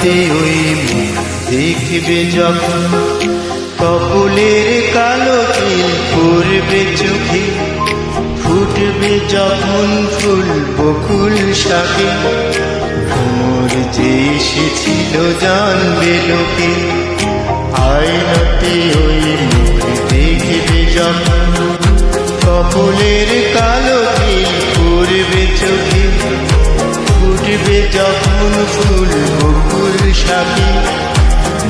আয়নাতে ওই মুখ দেখবে যখন, কপলের কালো তিল পড়বে চোখে, ফুটবে যখন ফুল বকুল শাকে, ভ্রমর যে এসেছিল জানবে লোকে। আয়নাতে ওই মুখ দেখবে যখন, কপলের কালো তিল পড়বে চোখে, ফুটবে যখন ফুল বকুল শাকে,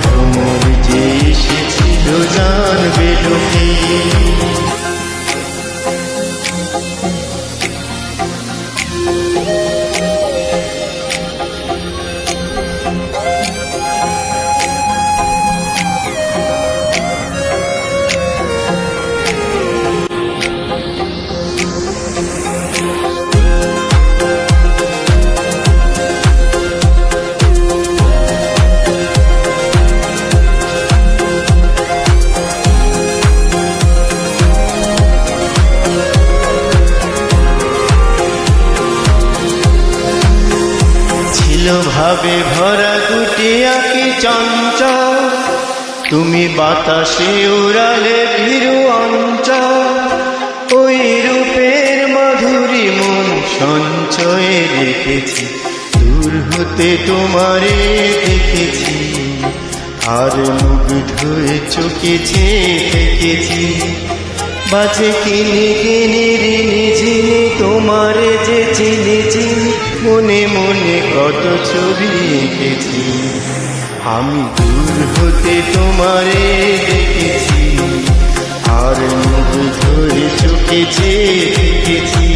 ভ্রমর যে এসেছিল জানবে লোকে। ভাবে ভরা দুটি আঁকি চঞ্চল, তুমি বাতাসে উড়ালে ভীরু অঞ্চল, ওই রূপের মাধুরী মন সঞ্চয়ে রেখেছি, দূর হতে তোমারে দেখেছি, আর মুগ্ধ হয়ে চোখে চেয়ে দেখেছি। বাজে কিনে কিনে ঋণী ঝিনি তোমারে যে চিনেছি, মনে মনে কত ছবি এঁকেছি, আমি দূর হতে তোমারে দেখেছি, আর মুগ্ধ হয়ে চোখে চেয়ে দেখেছি।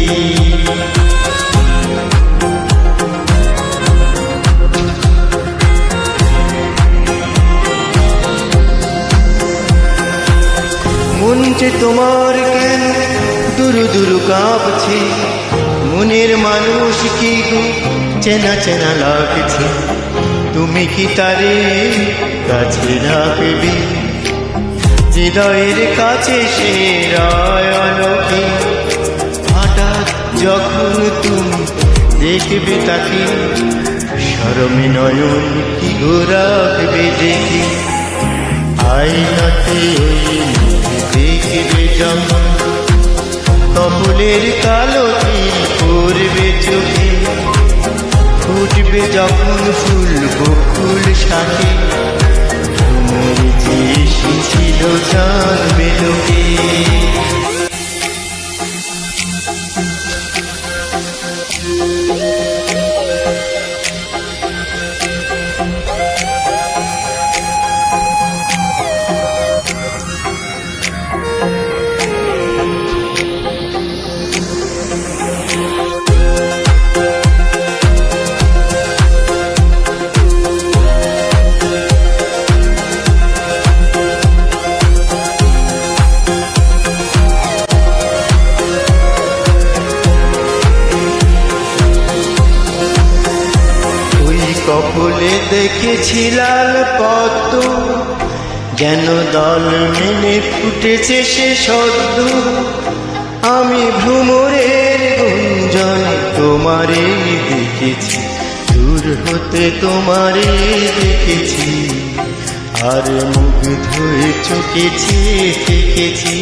মন যে তোমার কেন দুরু দুরু কাঁপছে, মনের মানুষ কি গো চেনা চেনা লাগছে, তুমি কি তারে কাছে রাখবে, হৃদয়ের কাছে সে রায় আলোকে, হঠাৎ যখন তুমি দেখবে তাকে, শরমে নয়ন কি গো রাখবে দেখে। আয়নাতে দেখবে যখন, কপলের কালো তিল পড়বে চোখে, ফুটবে যখন ফুল বকুল শাকে, ভ্রমর যে এসেছিল জানবে লোকে। কপলে দেখেছি লাল পদ্ম, যেন দল মেলে ফুটেছে সে সদ্য, আমি ভ্রমরের গুঞ্জন তোমারে দেখেছি, দূর হতে তোমারে দেখেছি, আর মুগ্ধ হয়ে চোখে চেয়ে দেখেছি।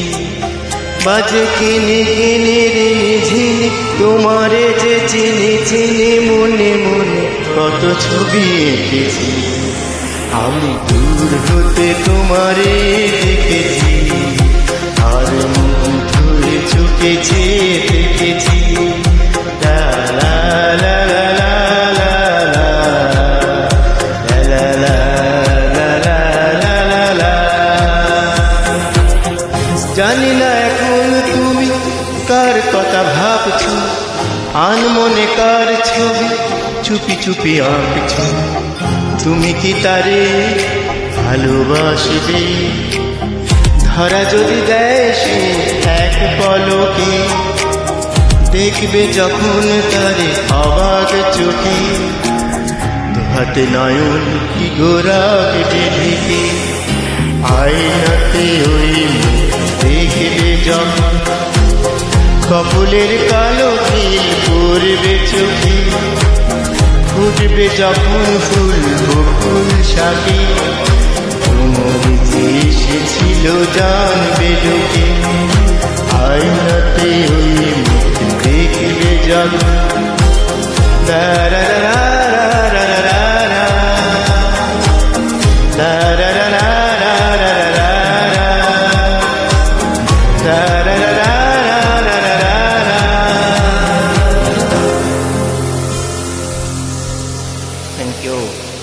বাজে কিনে কিনে ঋণী ঝিনি তোমারে যে চিনি চিনি, মনে মনে কত ছবি এঁকেছি, আমি দূর হতে তোমারে দেখেছি, আর মুগ্ধ হয়ে চোখে চেয়ে দেখেছি। লা লা লা লা লা লা লা লা লা লা লা লা। জানি না এখন তুমি কার কথা ভাবছো, আনমনে কার ছবি চুপি চুপি আঁকছো, তুমি কি তারে ভালোবাসবে, ধরা যদি দেয় সে এক পলকে, দেখবে যখন তারে অবাক চোখে, দুহাতে নয়ন কি গোরাকে ঢেকে। আয়নাতে ওই দেখবে যখন, কপলের কালো তিল পড়বে চোখে, ফুটবে যখন ফুল বকুল শাকে, তোমার যে এসেছিল জানবে লোকে, আয়নাতে ওই মুখ দেখবে যখন। Thank you.